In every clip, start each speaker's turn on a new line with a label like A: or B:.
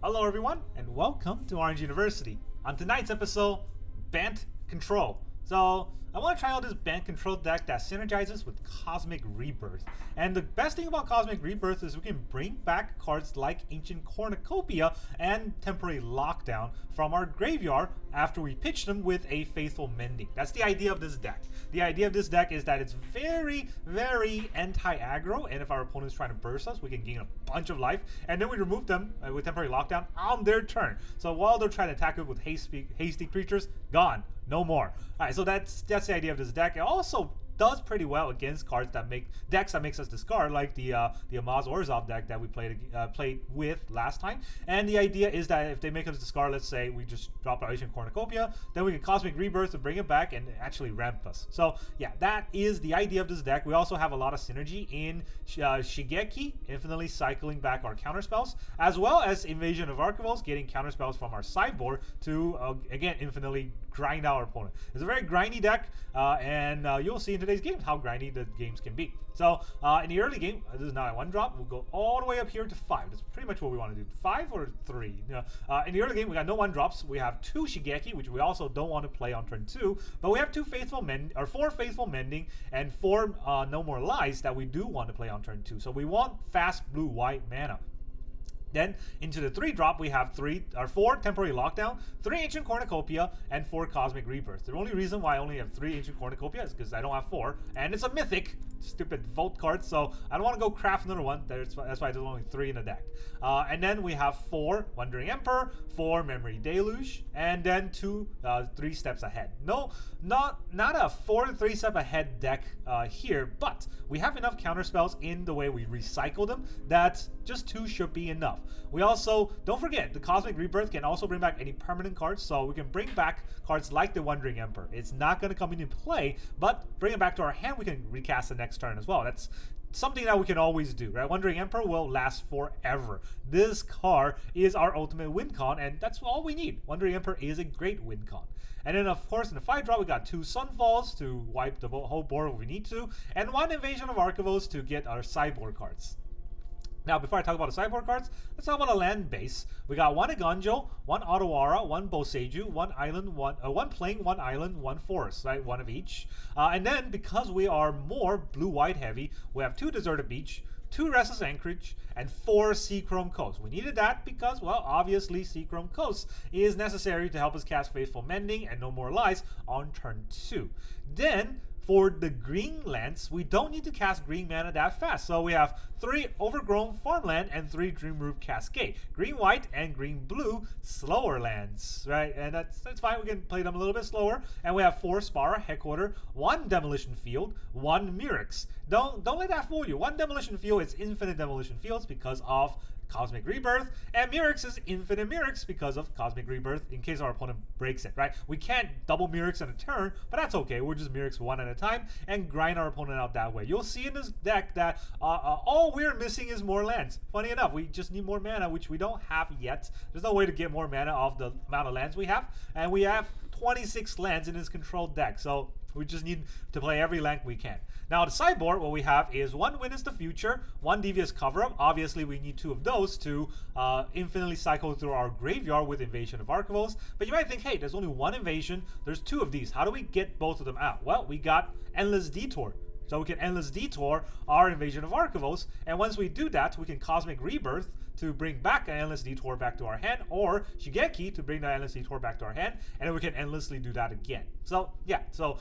A: Hello everyone, and welcome to Orange University. On tonight's episode, Bant Control. So, I want to try out this Bant Control deck that synergizes with Cosmic Rebirth. And the best thing about Cosmic Rebirth is we can bring back cards like Ancient Cornucopia and Temporary Lockdown from our graveyard after we pitch them with a Faithful Mending. That's the idea of this deck. The idea of this deck is that it's very, very anti-aggro, and if our opponent is trying to burst us, we can gain a bunch of life, and then we remove them with Temporary Lockdown on their turn. So while they're trying to attack it with hasty creatures, gone. No more. Alright, so that's the idea of this deck. It also does pretty well against cards that make decks that makes us discard, like the Amaz Orzhov deck that we played with last time. And the idea is that if they make us discard, let's say we just drop our Ancient Cornucopia, then we can Cosmic Rebirth to bring it back and actually ramp us. So yeah, that is the idea of this deck. We also have a lot of synergy in Shigeki, infinitely cycling back our counterspells, as well as Invasion of Arcavios, getting counterspells from our sideboard to again infinitely grind our opponent. It's a very grindy deck, and you'll see in today's game how grindy the games can be. So in the early game, this is now a 1-drop. We'll go all the way up here to 5. That's pretty much what we want to do. 5 or 3. In the early game, we got no 1-drops. We have 2 Shigeki, which we also don't want to play on turn 2. But we have 4 Faithful Mending and 4 No More Lies that we do want to play on turn 2. So we want fast blue-white mana. Then into the 3-drop, we have 4 Temporary Lockdown, 3 Ancient Cornucopia, and 4 Cosmic Rebirth. The only reason why I only have 3 Ancient Cornucopia is because I don't have 4, and it's a mythic, stupid Vault card, so I don't want to go craft another one. That's why there's only 3 in the deck. And then we have 4 Wandering Emperor, 4 Memory Deluge, and then 3 steps ahead. No, not a 4 to 3 step ahead deck here, but we have enough counterspells in the way we recycle them that just 2 should be enough. We also, don't forget, the Cosmic Rebirth can also bring back any permanent cards, so we can bring back cards like the Wandering Emperor. It's not going to come into play, but bring it back to our hand, we can recast the next turn as well. That's something that we can always do, right? Wandering Emperor will last forever. This card is our ultimate win con, and that's all we need. Wandering Emperor is a great win con. And then, of course, in the 5-drop, we got 2 Sunfalls to wipe the whole board if we need to, and 1 Invasion of Arcavios to get our sideboard cards. Now, before I talk about the sideboard cards, let's talk about the land base. We got 1 Eiganjo, 1 Otawara, 1 Boseiju, 1 island, 1 plain, 1 island, 1 forest, right? 1 of each. And then, because we are more blue-white heavy, we have 2 Deserted Beach, 2 Restless Anchorage, and 4 Seachrome Coast. We needed that because, well, obviously Seachrome Coast is necessary to help us cast Faithful Mending and No More Lies on turn 2. Then, for the green lands, we don't need to cast green mana that fast. So we have 3 Overgrown Farmland and 3 Dreamroot Cascade. Green, white, and green, blue, slower lands, right? And that's fine. We can play them a little bit slower. And we have 4 Spara Headquarter, 1 Demolition Field, 1 Mirrex. Don't let that fool you. 1 Demolition Field is infinite Demolition Fields because of Cosmic Rebirth, and Mirrex is infinite Mirrex because of Cosmic Rebirth in case our opponent breaks it, right? We can't double Mirrex in a turn, but that's okay. We'll just Mirrex 1 at a time and grind our opponent out that way. You'll see in this deck that all we're missing is more lands. Funny enough, we just need more mana, which we don't have yet. There's no way to get more mana off the amount of lands we have, and we have 26 lands in this controlled deck, so we just need to play every land we can. Now, the sideboard, what we have is 1 Witness the Future, 1 Devious Cover-Up. Obviously, we need 2 of those to infinitely cycle through our graveyard with Invasion of Arcavios. But you might think, hey, there's only 1 invasion. There's 2 of these. How do we get both of them out? Well, we got Endless Detour. So we can Endless Detour our Invasion of Arcavios, and once we do that, we can Cosmic Rebirth to bring back an Endless Detour back to our hand, or Shigeki to bring the Endless Detour back to our hand, and then we can endlessly do that again. So yeah, so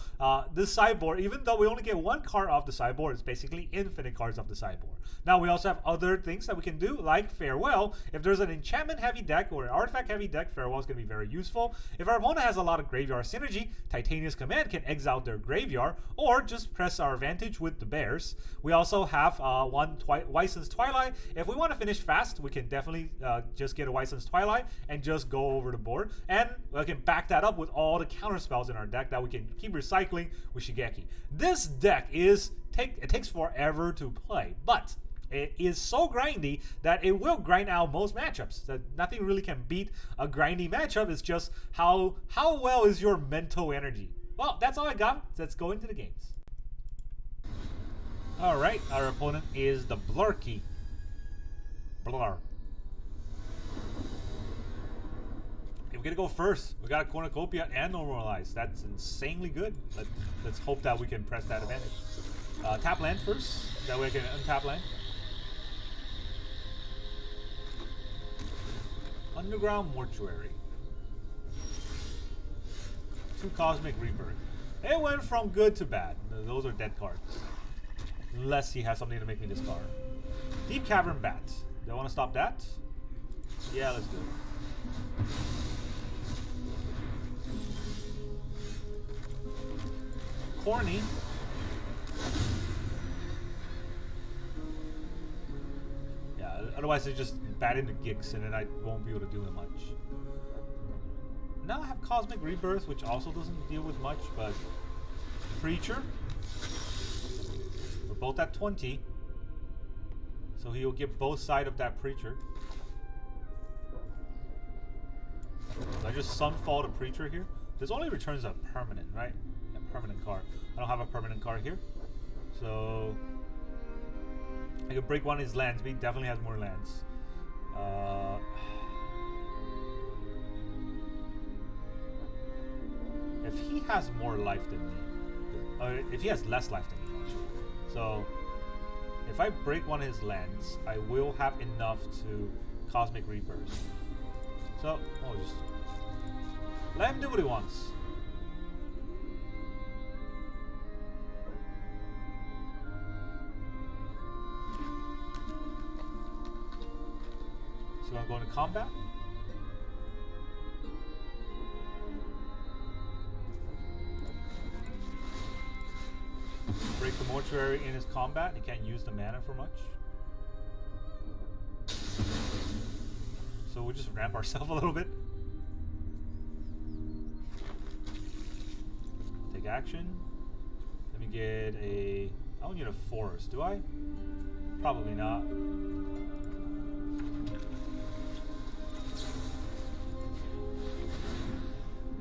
A: this sideboard, even though we only get 1 card off the sideboard, it's basically infinite cards off the sideboard. Now we also have other things that we can do, like Farewell. If there's an enchantment heavy deck or an artifact heavy deck, Farewell is going to be very useful. If our opponent has a lot of graveyard synergy, Titania's Command can exile their graveyard, or just press our advantage with the bears. We also have 1 Wison's Twilight. If we want to finish fast, we can definitely just get a Wison's Twilight and just go over the board. And we can back that up with all the counter spells in our deck that we can keep recycling with Shigeki. This deck it takes forever to play, but it is so grindy that it will grind out most matchups. So nothing really can beat a grindy matchup. It's just how well is your mental energy. Well, that's all I got. Let's go into the games. Alright, our opponent is the Blurky. Blur. we're gonna go first. We got a Cornucopia and Normalize. That's insanely good. Let's hope that we can press that advantage. Tap land first. That way I can untap land. Underground Mortuary. 2 Cosmic Rebirth. It went from good to bad. Those are dead cards. Unless he has something to make me discard. Deep Cavern Bat. Do I want to stop that? Yeah, let's do it. Corny. Yeah, otherwise they just bat into Gix and then I won't be able to do it much. Now I have Cosmic Rebirth, which also doesn't deal with much, but Preacher. We're both at 20. So he'll get both sides of that Preacher. So I just Sunfall the Preacher here. This only returns a permanent, right? A permanent card. I don't have a permanent card here. So I could break one of his lands, but he definitely has more lands. If he has more life than me, or if he has less life than me, actually. So if I break one of his lands, I will have enough to Cosmic Rebirth. So I'll just let him do what he wants. So I'm going to combat. Break the Mortuary in his combat. He can't use the mana for much. So we'll just ramp ourselves a little bit. Take action. Let me get a... I don't need a forest, do I? Probably not. Let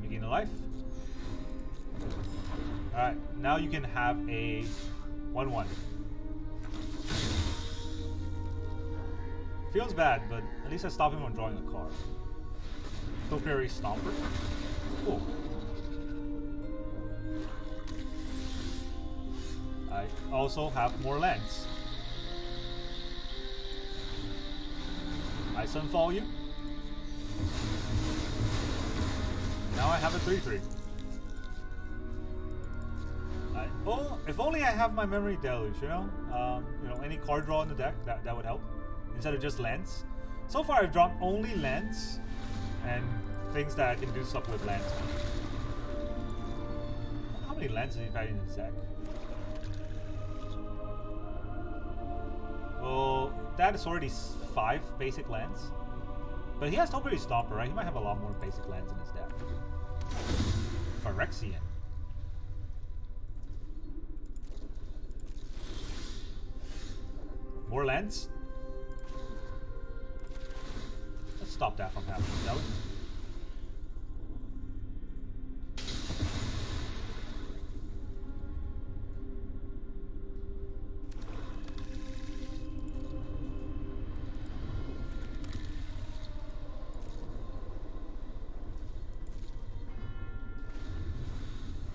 A: me gain a life. Alright, now you can have a 1-1. Feels bad, but at least I stop him from drawing a card. Topiary Stomper. Cool. I also have more lands. I Sunfall you. Now I have a 3/3. Oh, if only I have my Memory Deluge, you know? Any card draw in the deck, that would help. Instead of just lands. So far I've drawn only lands and things that I can do stuff with lands. How many lands does he have in his deck? Well, that is already 5 basic lands. But he has Topiary Stomper, right? He might have a lot more basic lands in his deck. Phyrexian. More lands? Let's stop that from happening, shall we?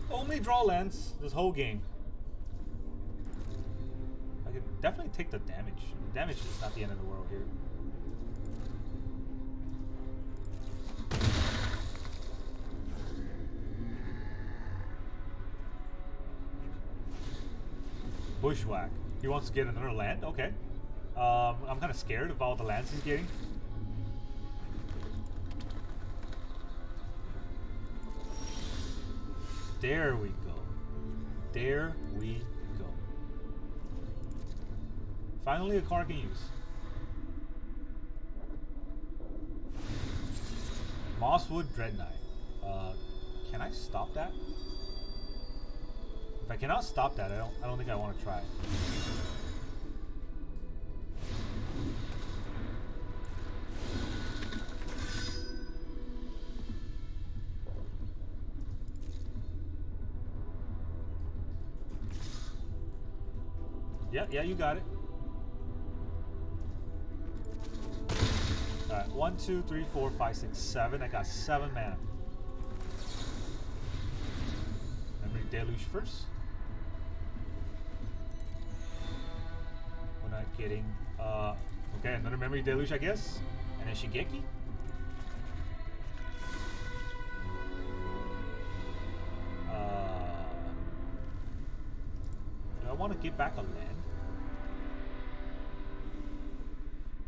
A: Only draw lands this whole game. I could definitely take the damage. The damage is not the end of the world here. Bushwhack. He wants to get another land? Okay. I'm kind of scared of all the lands he's getting. There we go. There we go. Finally a card I can use. Mosswood Dread Knight. Can I stop that? If I cannot stop that, I don't think I want to try. Yeah, you got it. Alright, 1, 2, 3, 4, 5, 6, 7. I got 7 mana. Memory Deluge first. We're not getting. Okay, another Memory Deluge, I guess. And then Shigeki. Do I want to get back a land?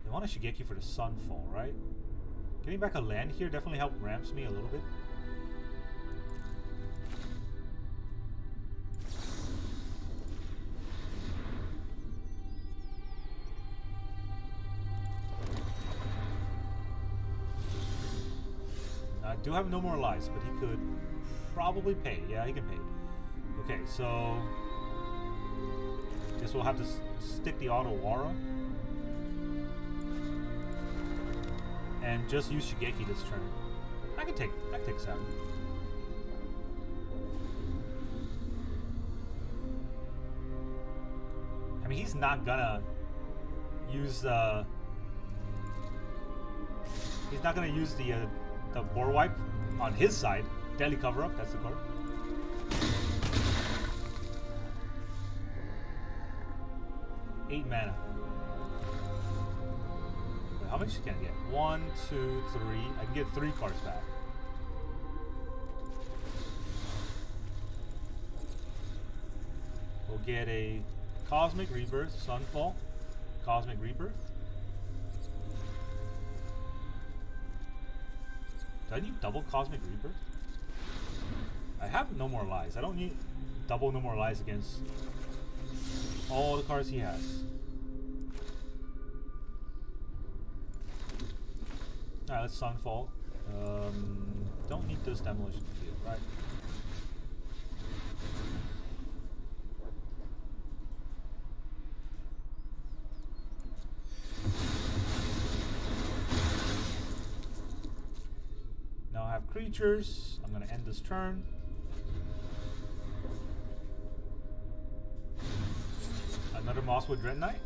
A: I want a Shigeki for the Sunfall, right? Getting back a land here definitely helped ramps me a little bit. I do have no more lives, but he could probably pay. Yeah, he can pay. Okay, so guess we'll have to stick the Otawara and just use Shigeki this turn. I can take 7. I mean, he's not gonna use the board wipe on his side. Deadly Cover Up, that's the card. Eight mana. Wait, how much can I get? 1, 2, 3. I can get 3 cards back. We'll get a Cosmic Rebirth, Sunfall, Cosmic Rebirth. Do I need double Cosmic Rebirth? I have no more lies. I don't need double no more lies against all the cards he has. Alright, let's Sunfall. Don't need this Demolition Field, right? Now I have creatures. I'm going to end this turn. Another Mosswood Dread Knight.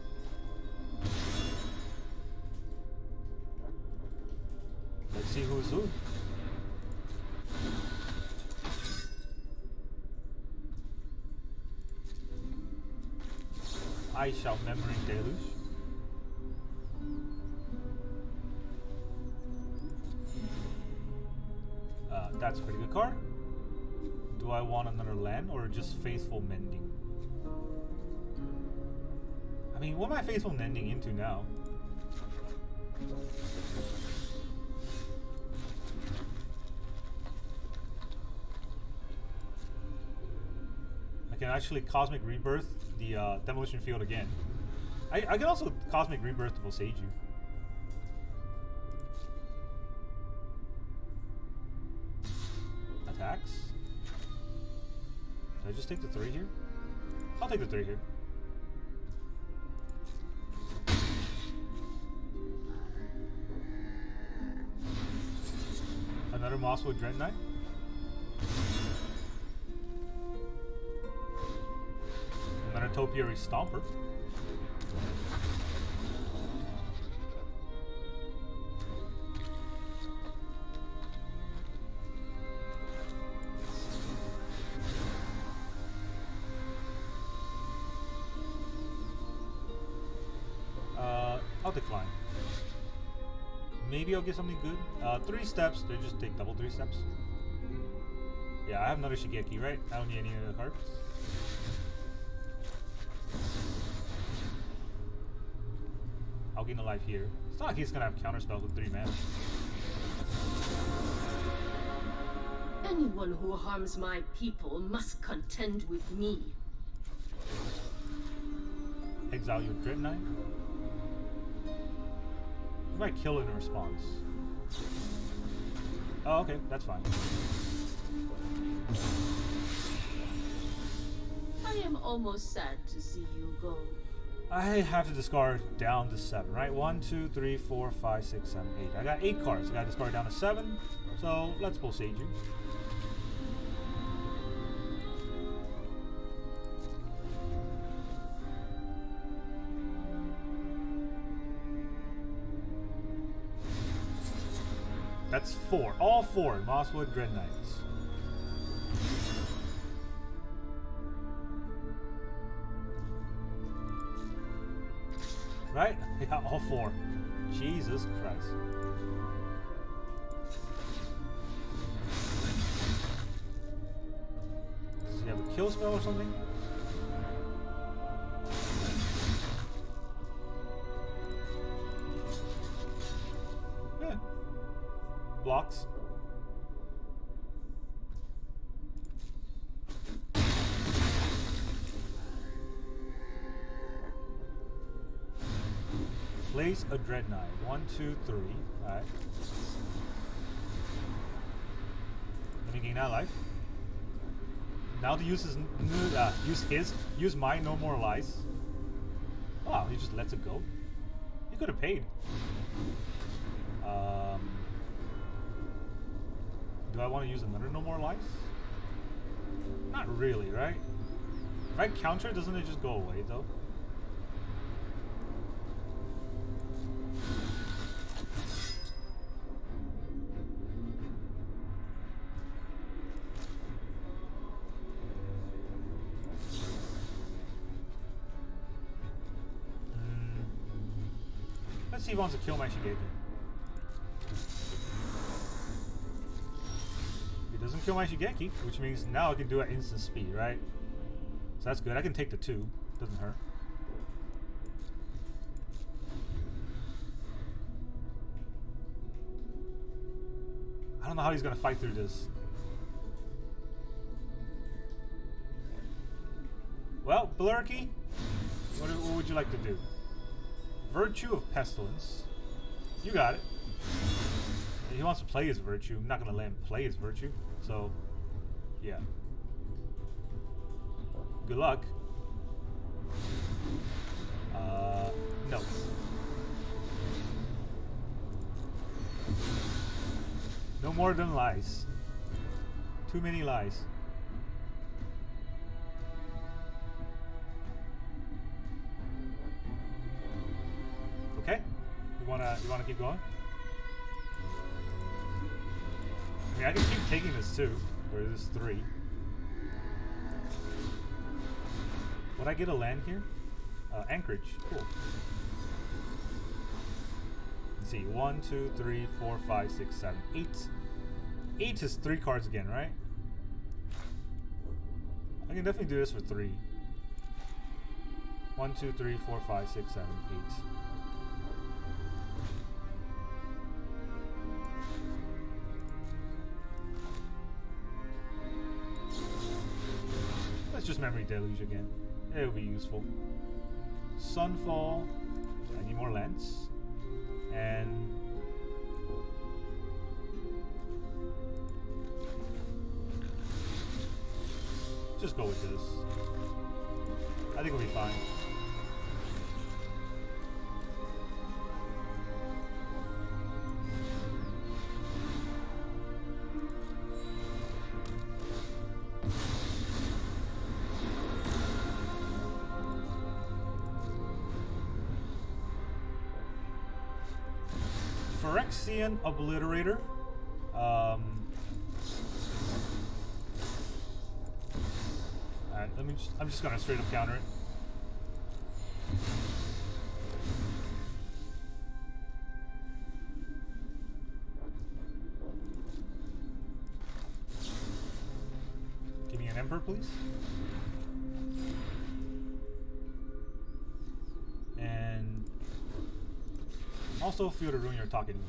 A: Let's see who's who. I shall Memory Deluge. That's a pretty good card. Do I want another land or just Faithful Mending? I mean, what am I Faithful Mending into now? I can actually Cosmic Rebirth the Demolition Field again. I can also Cosmic Rebirth the Boseiju. Attacks. Did I just take the 3 here? I'll take the 3 here. Another Mosswood Dread Knight. Another Topiary Stomper. I'll decline. Maybe I'll get something good. 3 steps. They just take double 3 steps. Yeah, I have another Shigeki, right? I don't need any of the cards. I'll gain a life here. It's not like he's gonna have counterspells with 3 mana.
B: Anyone who harms my people must contend with me.
A: Exile your Dread Knight. You might kill it in response. Oh, okay, that's fine.
B: I am almost sad to see you go.
A: I have to discard down to 7, right? 1, 2, 3, 4, 5, 6, 7, 8. I got 8 cards. I got to discard down to 7. So let's Boseiju. That's 4. All 4 Mosswood Dread Knights. Right? Yeah, all 4. Jesus Christ. Does he have a kill spell or something? Yeah. Blocks. Place a Dread Knight. 1, 2, 3. Alright. Let me gain that life. Now to use his use my No More Lies. Wow, he just lets it go. He could have paid. Do I want to use another No More Lies? Not really, right? If I counter, doesn't it just go away though? Let's see if he wants to kill my Shigeki. He doesn't kill my Shigeki, which means now I can do it at instant speed, right? So that's good. I can take the 2. Doesn't hurt. I don't know how he's gonna fight through this. Well, Blurky, what would you like to do? Virtue of Pestilence. You got it. He wants to play his Virtue. I'm not going to let him play his Virtue. So, yeah. Good luck. No. No more than lies. Too many lies. Okay, you wanna keep going? I mean, I can keep taking this 2, or this 3. Would I get a land here? Anchorage, cool. Let's see, 1, 2, 3, 4, 5, 6, 7, 8. 8 is 3 cards again, right? I can definitely do this for 3. 1, 2, 3, 4, 5, 6, 7, 8. Let's just Memory Deluge again. It'll be useful. Sunfall. I need more lands. And just go with this. I think we'll be fine. Phyrexian Obliterator. Alright, I'm just gonna straight up counter it. Give me an Emperor, please. And also feel the rune you're talking to.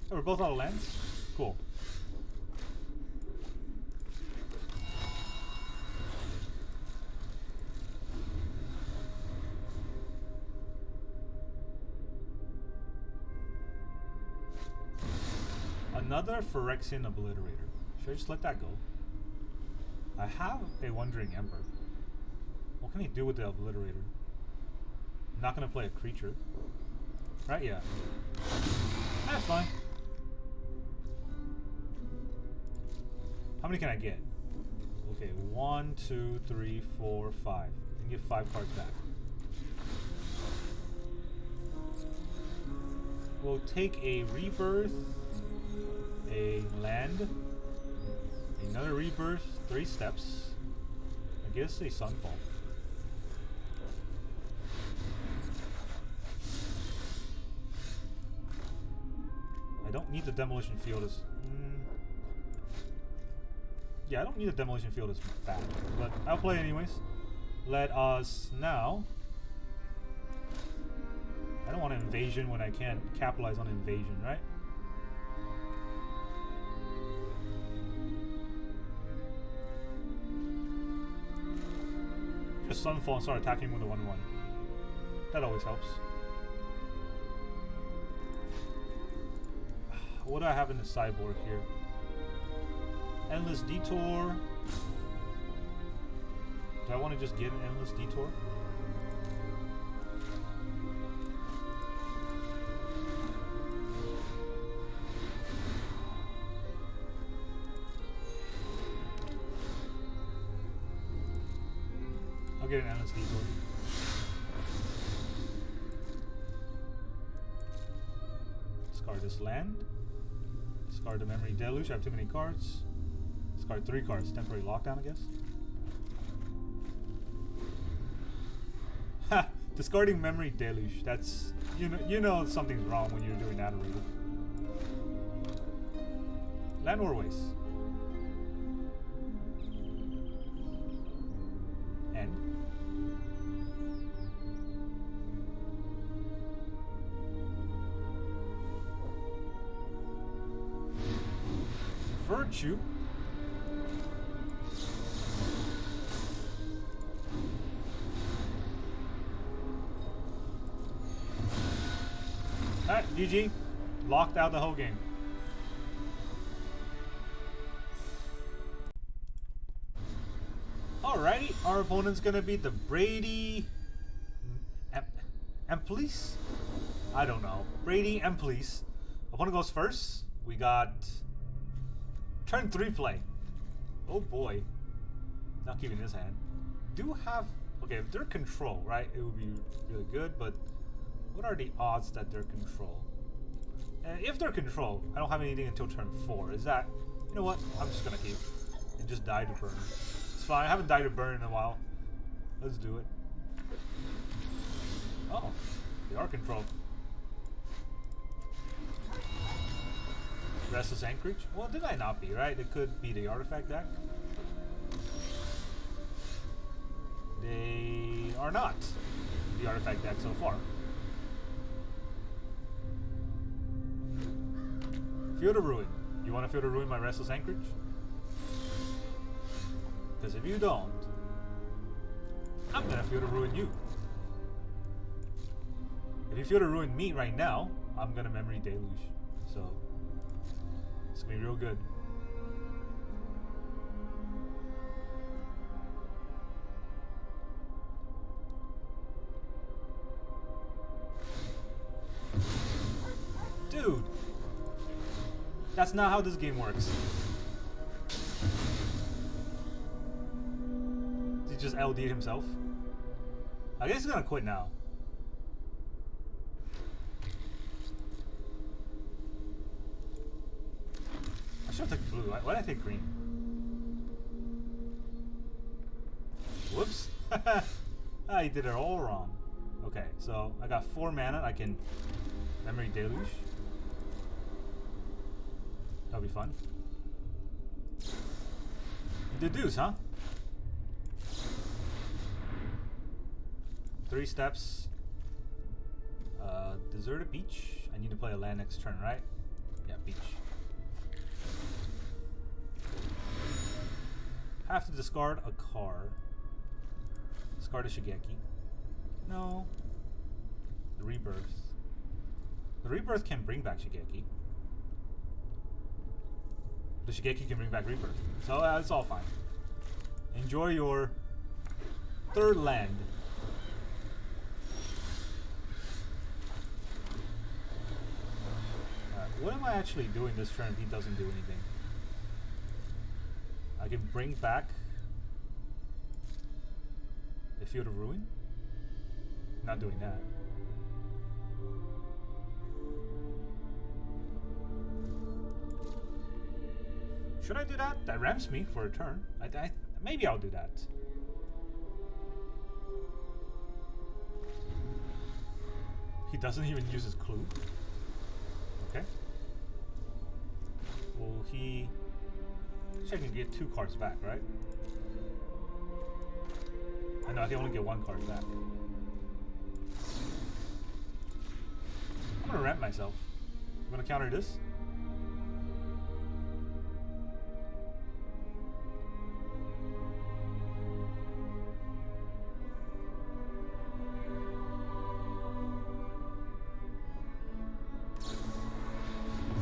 A: Oh, we're both out of lands? Cool. Another Phyrexian Obliterator. Should I just let that go? I have a Wandering Ember. What can he do with the Obliterator? I'm not gonna play a creature. Right? Yeah. That's fine. How many can I get? Okay, 1, 2, 3, 4, 5. You can get 5 cards back. We'll take a rebirth, a land, another rebirth, 3 steps. I guess a sunfall. I don't need the Demolition Field as... yeah, I don't need the Demolition Field as bad, but I'll play anyways. Let us now... I don't want an invasion when I can't capitalize on invasion, right? Just Sunfall and start attacking with a 1-1. That always helps. What do I have in the sideboard here? Endless Detour. Do I want to just get an Endless Detour? I'll get an Endless Detour. Discard this land. Discard the Memory Deluge. I have too many cards. Discard 3 cards. Temporary lockdown, I guess. Ha! Discarding Memory Deluge. That's... You know something's wrong when you're doing that already. Land or waste. End. Virtue. Alright, GG. Locked out the whole game. Alrighty, our opponent's gonna be the Brady and Police? I don't know. Brady and Police. Opponent goes first. We got turn 3 play. Oh boy. Not keeping his hand. Do have... okay, if they're control, right, it would be really good, but what are the odds that they're control? And if they're control, I don't have anything until turn 4. Is that... you know what? I'm just gonna keep. And just die to burn. It's fine. I haven't died to burn in a while. Let's do it. Oh. They are control. Restless Anchorage? Well, did I not be, right? It could be the artifact deck. They are not the artifact deck so far. Field of Ruin. You want to Field of Ruin my Restless Anchorage? Because if you don't, I'm going to Field of Ruin you. If you Field of Ruin me right now, I'm going to Memory Deluge. So... it's gonna be real good. Dude! That's not how this game works. He just LD'd himself. I guess he's gonna quit now. I should have taken blue. Why did I take green? Whoops. I did it all wrong. Okay, so I got 4 mana. I can Memory Deluge. That'll be fun. Deduce, huh? 3 steps. Deserted Beach. I need to play a land next turn, right? Yeah, beach. Have to discard a card. Discard a Shigeki. No. The Rebirth. The Rebirth can bring back Shigeki. The Shigeki can bring back Rebirth. So it's all fine. Enjoy your 3rd land. What am I actually doing this turn if he doesn't do anything? I can bring back Field of Ruin? Not doing that. Should I do that? That ramps me for a turn. Maybe I'll do that. He doesn't even use his clue. Okay. Will he... Actually, I can get 2 cards back, right? I know I can only get 1 card back. I'm gonna ramp myself. I'm gonna counter this.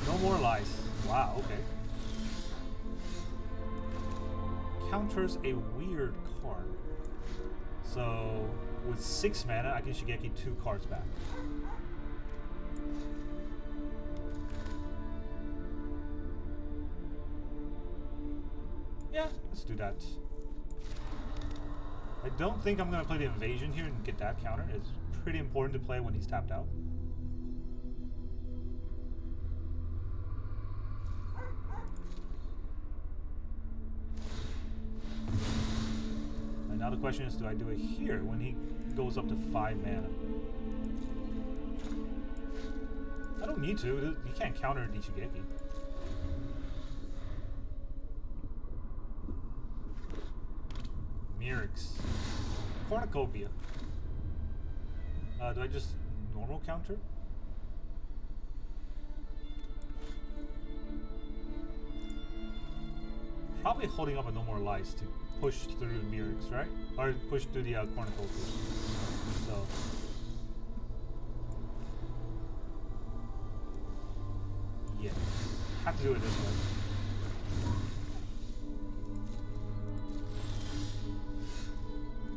A: No more lies. Wow, okay. Counters a weird card. So, with 6 mana, I can Shigeki 2 cards back. Yeah, let's do that. I don't think I'm going to play the Invasion here and get that counter. It's pretty important to play when he's tapped out. And now the question is, do I do it here when he goes up to 5 mana? I don't need to. He can't counter the Shigeki. Mirrex. Cornucopia. Do I just normal counter? Probably holding up a No More Lies to push through Mirrex, right? Or push through the Cornucopia. So. Yeah. Have to do it this way.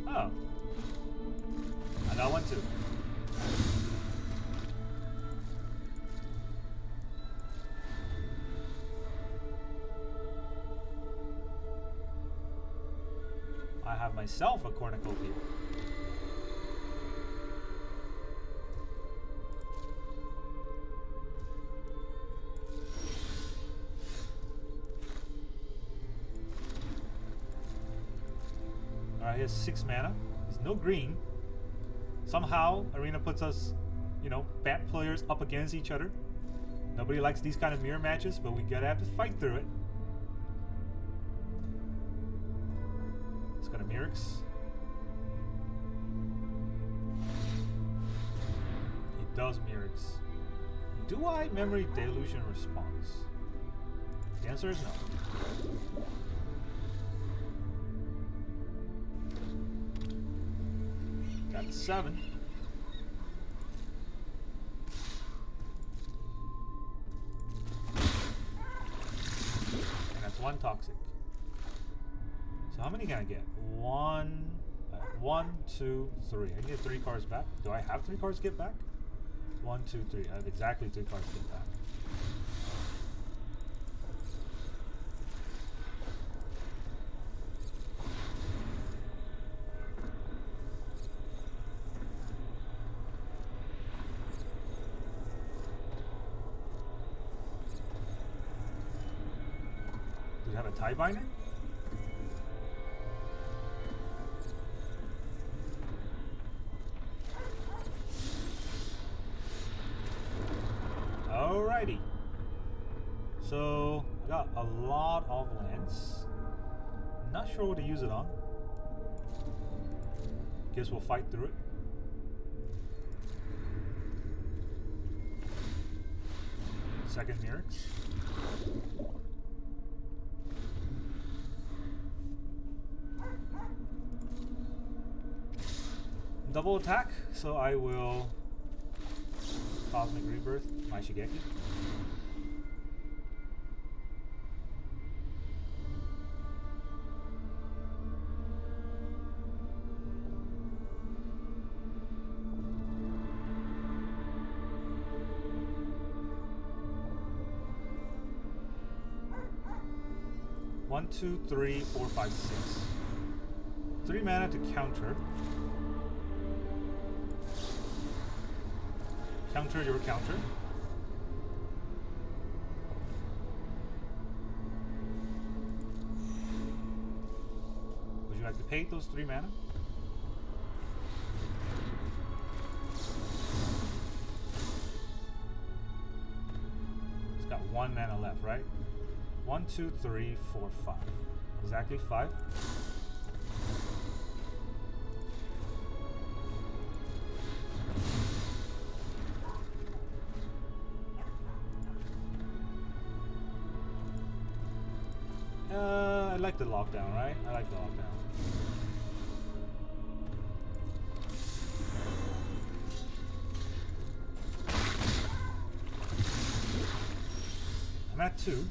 A: Oh. I got 1 too. I have myself a Cornucopia. Alright, he has 6 mana. There's no green. Somehow, Arena puts us, you know, Bant players up against each other. Nobody likes these kind of mirror matches, but we gotta have to fight through it. It's got a Mirrex. He does Mirrex. Do I Memory Deluge in response? The answer is no. That's 7. And that's 1 toxic. So how many can I get? 1, 2, 3. I can get 3 cards back. Do I have 3 cards to get back? 1, 2, 3. I have exactly 3 cards to get back. Do you have a tie binder? Alrighty. So I got a lot of lands. Not sure what to use it on. Guess we'll fight through it. Second Mirrex. Double attack, so I will Cosmic Rebirth my Shigeki. One, two, three, four, five, 6. 3 mana to counter. Counter your counter. Would you like to pay those 3 mana? It's got 1 mana left, right? 1, 2, 3, 4, 5. Exactly 5. I like the lockdown, right? I like the lockdown. I'm at 2.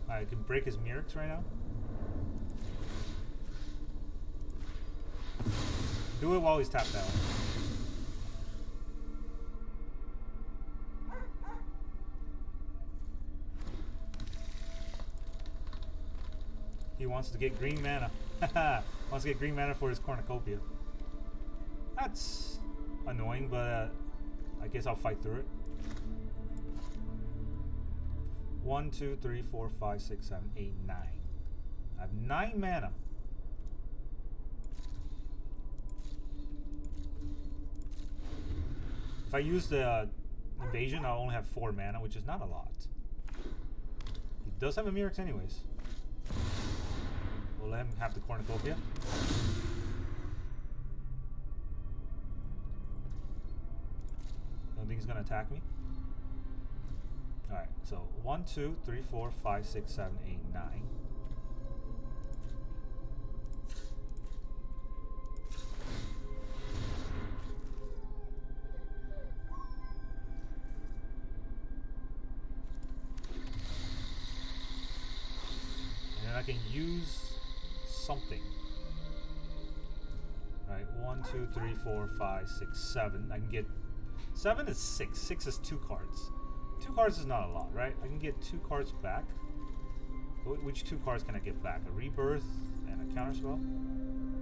A: I can break his Mirrex right now. Do it while he's tapped out. He wants to get green mana. Wants to get green mana for his Cornucopia. That's annoying, but I guess I'll fight through it. 1, 2, 3, 4, 5, 6, 7, 8, 9. I have 9 mana. If I use the invasion, I'll only have 4 mana, which is not a lot. He does have a Mirrex anyways. We'll let him have the Cornucopia. I don't think he's gonna attack me. Alright, so 1, 2, 3, 4, 5, 6, 7, 8, 9. And then I can use something. Alright, 1, 2, 3, 4, 5, 6, 7. I can get 7 is 6. 6 is 2 cards. 2 cards is not a lot, right? I can get 2 cards back. Which 2 cards can I get back? A Rebirth and a Counterspell?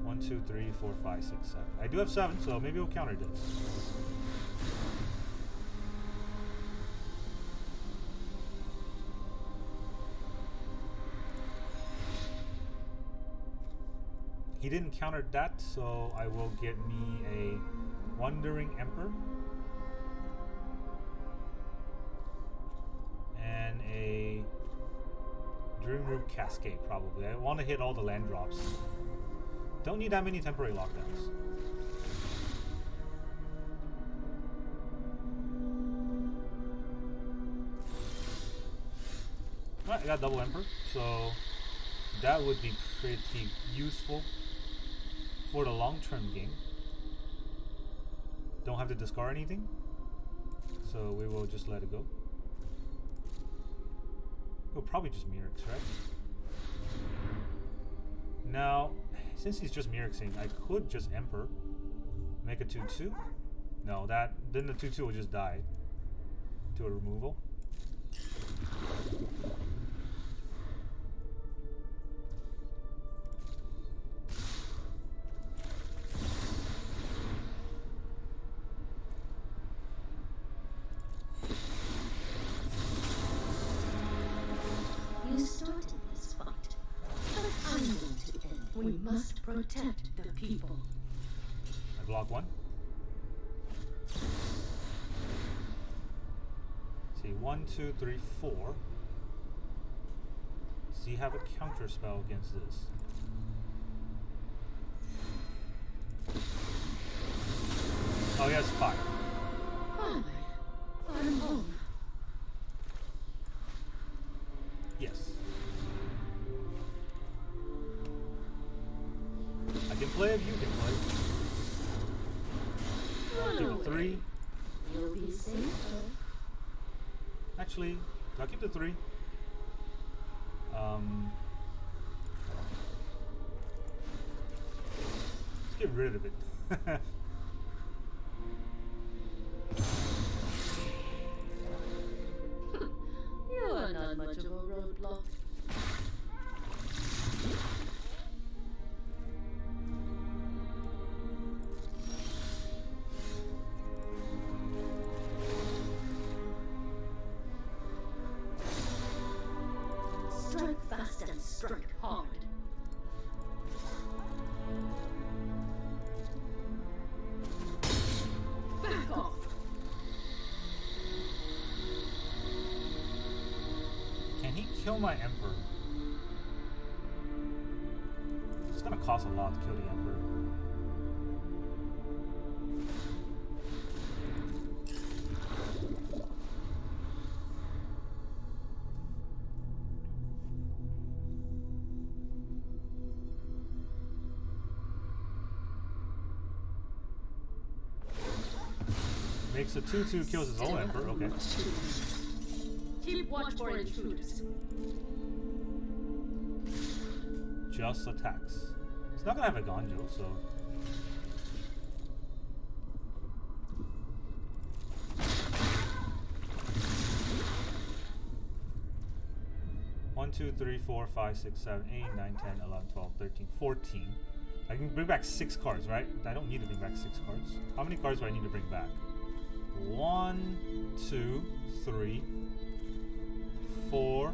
A: 1, 2, 3, 4, 5, 6, 7. I do have 7, so maybe we'll counter this. He didn't counter that, so I will get me a Wandering Emperor. And a Dreamroot Cascade, probably. I want to hit all the land drops. Don't need that many temporary lockdowns. Alright, I got double Emperor, so that would be pretty useful for the long-term game. Don't have to discard anything, so we will just let it go. Oh, probably just Mirrex, right? Now, since he's just Mirrexing, I could just Emperor. Make a 2-2. No, then the 2-2 will just die to a removal.
B: You started this fight, but I'm going to end. We must protect the people.
A: I block 1. See, 1, 2, 3, 4. So you have a counter spell against this. Oh, he has 5.
B: Finally, I'm home.
A: Yes. I can play if you can play. Give it 3.
B: You'll be safer.
A: Actually, do I keep the 3? Let's get rid of it.
B: You are not much of strike hard. Back off.
A: Can he kill my Emperor? It's gonna cost a lot to kill the Emperor. Makes a 2/2, kills his own Emperor, okay.
B: Keep watch for intruders.
A: Just attacks. He's not gonna have a Eiganjo, so. One, 2, 3, 4, 5, 6, 7, 8, 9, 10, 11, 12, 13, 14. I can bring back 6 cards, right? I don't need to bring back 6 cards. How many cards do I need to bring back? 1, 2, 3, 4.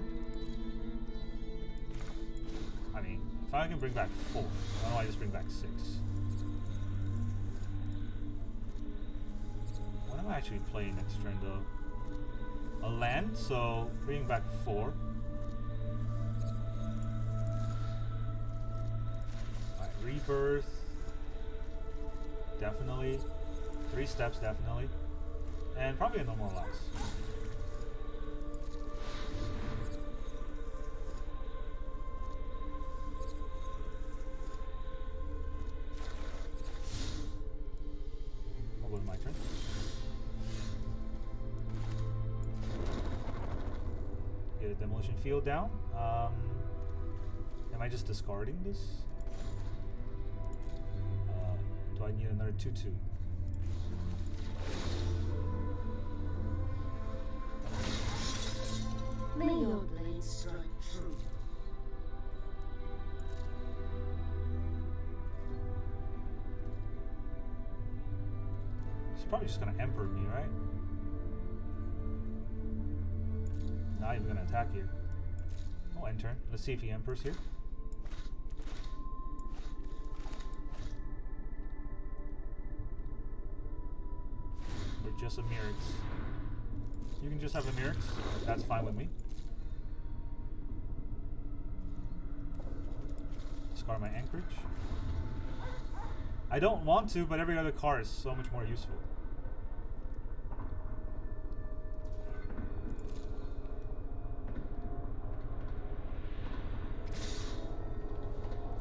A: I mean, if I can bring back 4, why don't I just bring back 6? What am I actually playing next turn though? A land, so bringing back 4. Alright, Rebirth. Definitely. 3 steps, definitely. And probably a no more lives. I'll go to my turn. Get a Demolition Field down. Am I just discarding this? Do I need another 2/2?
B: May your blade strike true.
A: He's probably just gonna Emperor me, right? Not even gonna attack here. Oh, end turn. Let's see if he Emperors here. Or just a Mirrex. You can just have a Mirrex. That's fine with me. Discard my Anchorage. I don't want to, but every other card is so much more useful.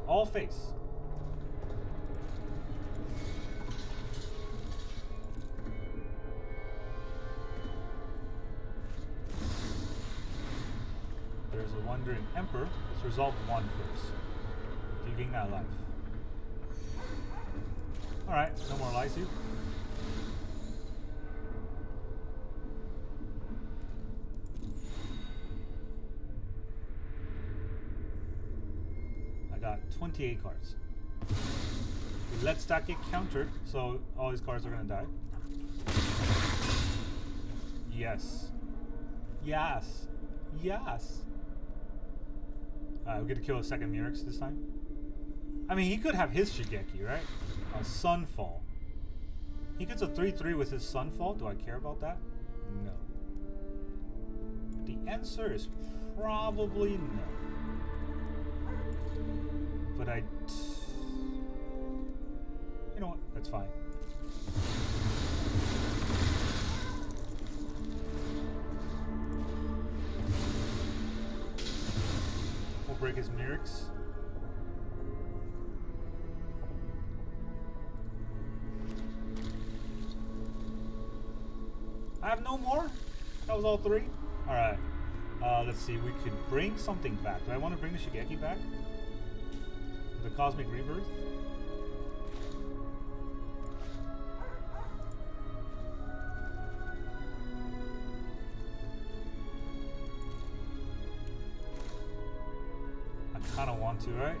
A: All face. There's a Wandering Emperor. Let's resolve 1 first. Do you gain that life? Alright, no more lives here. I got 28 cards. Let stack get countered, so all these cards are gonna die. Yes. Yes. Yes. We get to kill a second Mirrex this time. I mean, he could have his Shigeki, right? Sunfall. He gets a 3/3 with his Sunfall. Do I care about that? No. The answer is probably no. But you know what? That's fine. We'll break his Mirrex. I have no more? That was all 3? Alright. Let's see. We could bring something back. Do I want to bring the Shigeki back? The Cosmic Rebirth? I kind of want to, right?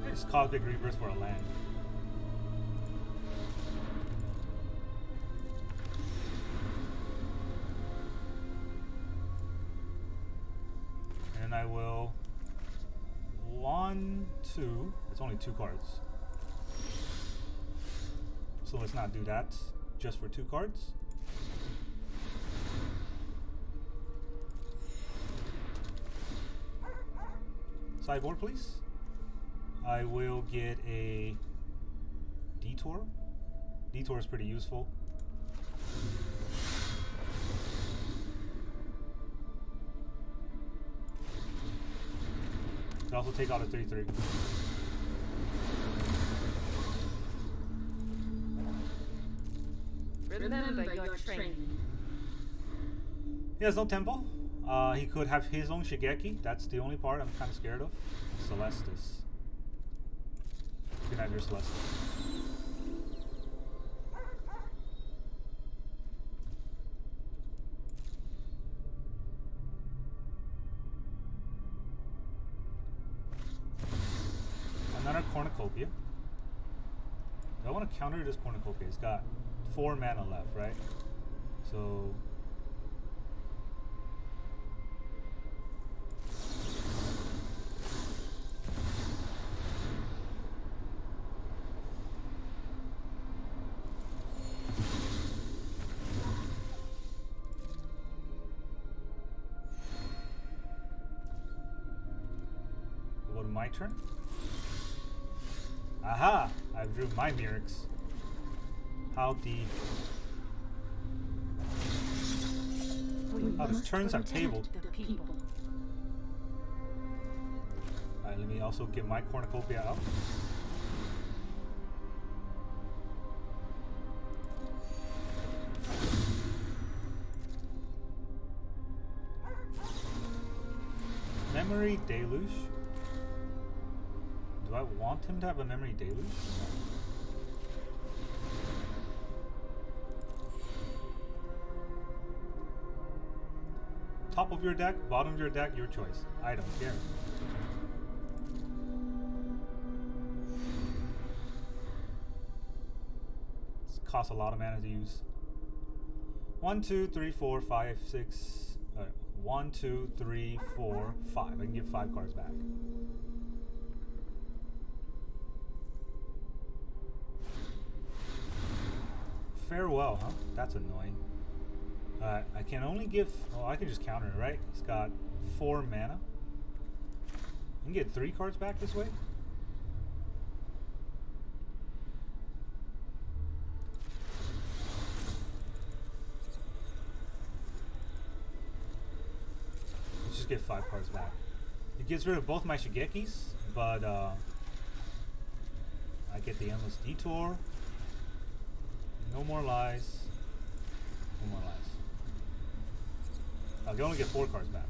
A: It's Cosmic Rebirth for a land. then I will 1, 2. It's only 2 cards. So let's not do that. Just for 2 cards. Sideboard, please. I will get a Detour. Detour is pretty useful. Could also take out a 3/3.
B: Remember your training.
A: He has no tempo. He could have his own Shigeki. That's the only part I'm kind of scared of. Celestis. You can have your Celestis. Another Cornucopia. Do I want to counter this Cornucopia? It's got 4 mana left, right? So go to my turn. Aha! I drew my Mirrex. How the his turns are tabled. Alright, let me also get my Cornucopia out. Memory Deluge. Do I want him to have a Memory Deluge? Top of your deck, bottom of your deck, your choice. I don't care. This costs a lot of mana to use. 1, 2, 3, 4, 5, 6. 1, 2, 3, 4, 5. I can give 5 cards back. Farewell, huh? That's annoying. I can only give... Oh, I can just counter it, right? He's got 4 mana. I can get 3 cards back this way. Let's just get 5 cards back. It gets rid of both my Shigekis, but I get the Endless Detour. No more lies. No more lies. I can only get 4 cards back.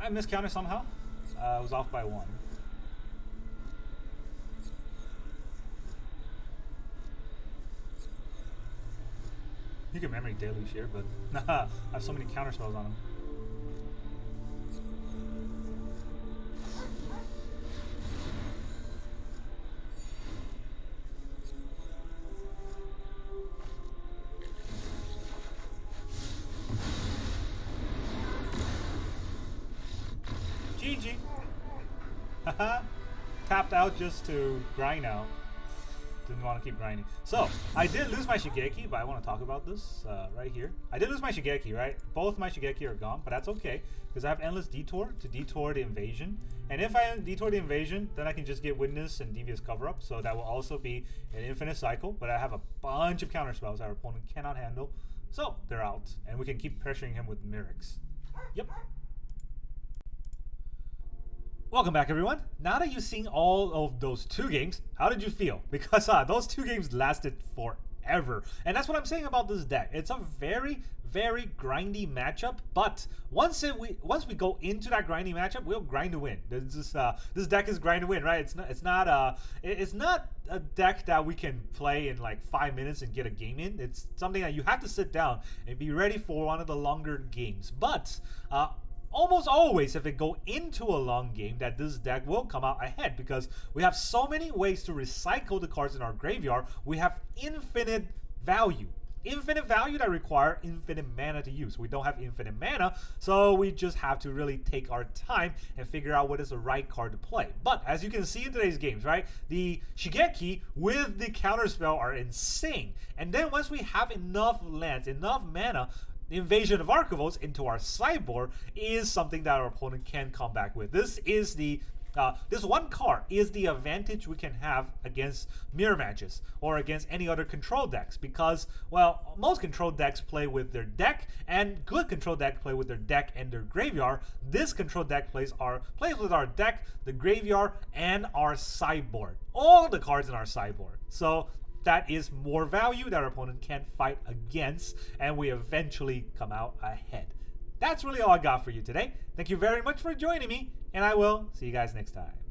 A: I miscounted somehow. I was off by 1. You can Memory Deluge here, but I have so many counter spells on him. GG. Tapped out just to grind out. Didn't want to keep grinding. So, I did lose my Shigeki, but I want to talk about this right here. I did lose my Shigeki, right? Both my Shigeki are gone, but that's okay. Because I have Endless Detour to detour the invasion. And if I detour the invasion, then I can just get Witness and Devious Cover-Up. So that will also be an infinite cycle. But I have a bunch of counter spells our opponent cannot handle. So, they're out. And we can keep pressuring him with Mirrex. Yep. Welcome back, everyone. Now that you've seen all of those 2 games, how did you feel? Because those 2 games lasted forever. And that's what I'm saying about this deck. It's a very, very grindy matchup, but once we go into that grindy matchup, we'll grind to win. This deck is grind to win, right? It's not a deck that we can play in like 5 minutes and get a game in. It's something that you have to sit down and be ready for one of the longer games. But almost always, if it go into a long game, that this deck will come out ahead because we have so many ways to recycle the cards in our graveyard. We have infinite value. Infinite value that require infinite mana to use. We don't have infinite mana, so we just have to really take our time and figure out what is the right card to play. But as you can see in today's games, right, the Shigeki with the counterspell are insane. And then once we have enough lands, enough mana, the Invasion of Arcavios into our sideboard is something that our opponent can come back with. This is the this one card is the advantage we can have against mirror matches or against any other control decks because, well, most control decks play with their deck and good control deck play with their deck and their graveyard. This control deck plays with our deck, the graveyard, and our sideboard. All the cards in our sideboard. So that is more value that our opponent can't fight against, and we eventually come out ahead. That's really all I got for you today. Thank you very much for joining me, and I will see you guys next time.